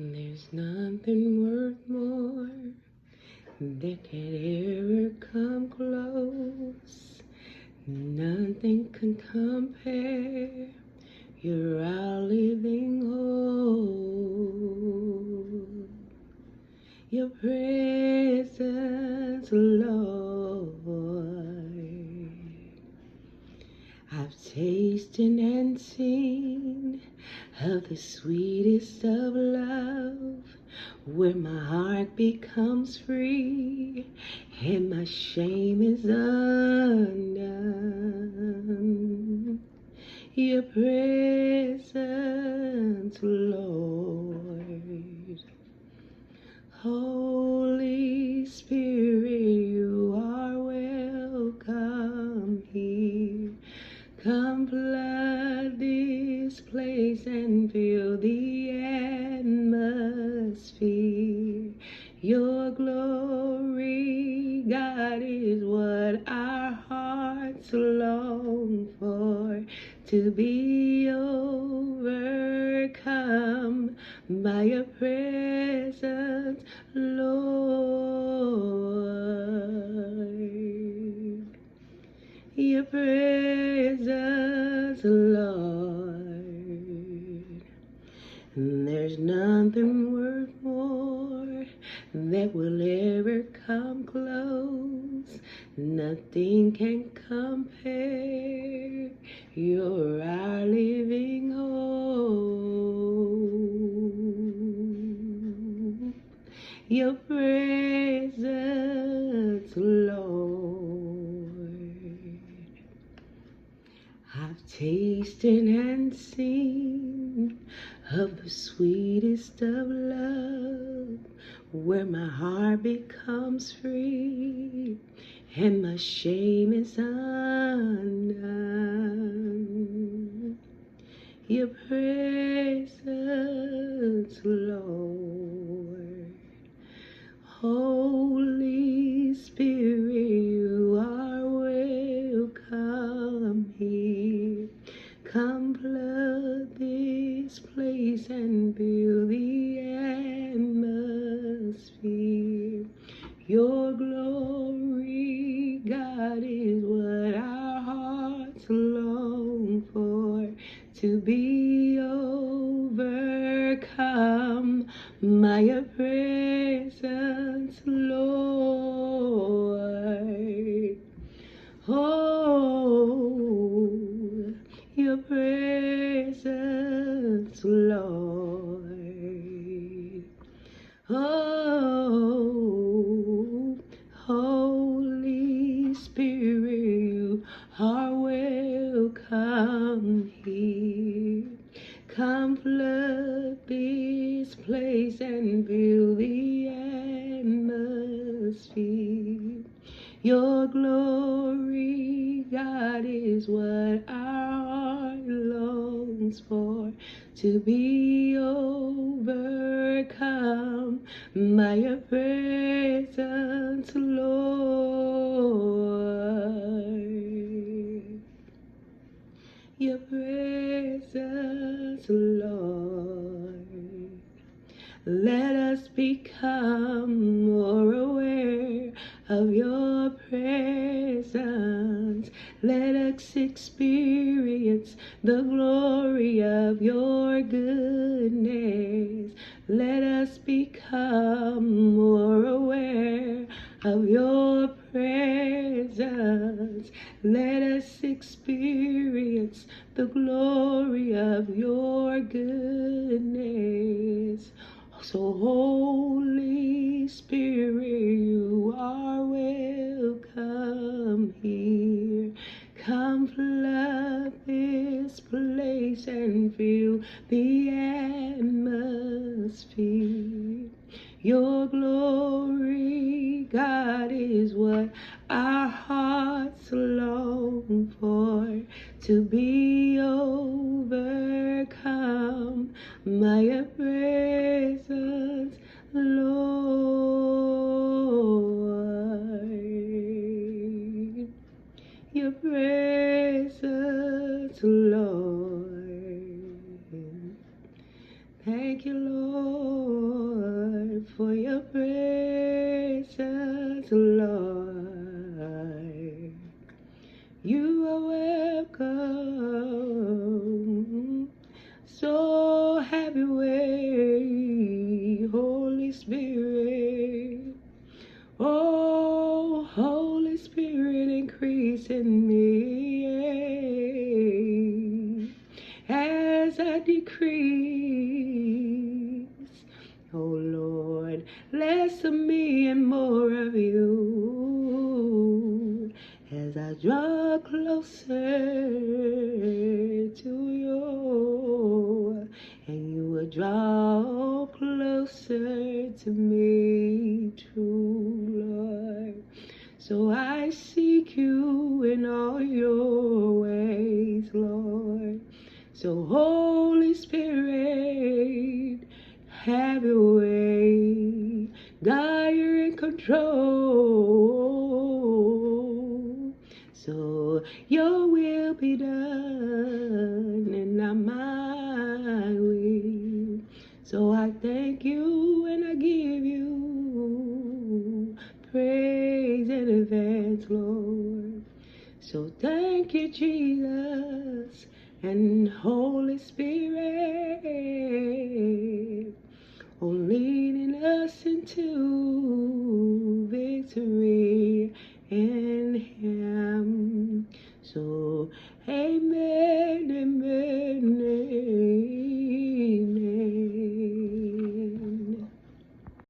There's nothing worth more that can ever come close. Nothing can compare. You're our living hope. Your presence, Lord. I've tasted and seen of the sweetest of love, where my heart becomes free and my shame is undone. Your presence, Lord. Holy Spirit, you are welcome here. Come flood this place and fill the atmosphere. Your glory, God, is what our hearts long for, to be overcome by your presence, Lord. Your presence, Lord. There's nothing worth more that will ever come close. Nothing can compare. You're our living hope. Your presence, Lord. I've tasted and seen of the sweetest of love, where my heart becomes free and my shame is undone. Your presence, Lord. Holy Spirit, you are welcome here. Come flood this place and fill the atmosphere. Your glory, God, is what our hearts long for, to be overcome by your presence, Lord. Oh, your presence, Lord. Oh, Holy Spirit, you are welcome here. Come flood this place and fill the atmosphere. Your glory, God, is what our heart longs for, to be overcome by your presence, Lord. Your presence, Lord. Let us become more aware of your presence. Let us experience the glory of your goodness. Let us become more aware of your presence. Let us experience the glory of your goodness. So Holy Spirit, you are welcome here. Come flood this place and fill the atmosphere. Your glory, God, is what our hearts long for, to be overcome by your presence, Lord. Your presence, Lord. Thank you, Lord, for your presence, Lord. You are welcome. So have your way, Holy Spirit. Oh, Holy Spirit, increase in me as I decrease. Oh Lord, less of me and more of you as I draw closer to you, and you will draw closer to me too, Lord. So I seek you in all your ways, Lord. So Holy Spirit, have your way. God, you're in control. So your will be done and not my will. So I thank you and I give you praise in advance, Lord. So thank you, Jesus and Holy Spirit, oh, leading us into victory and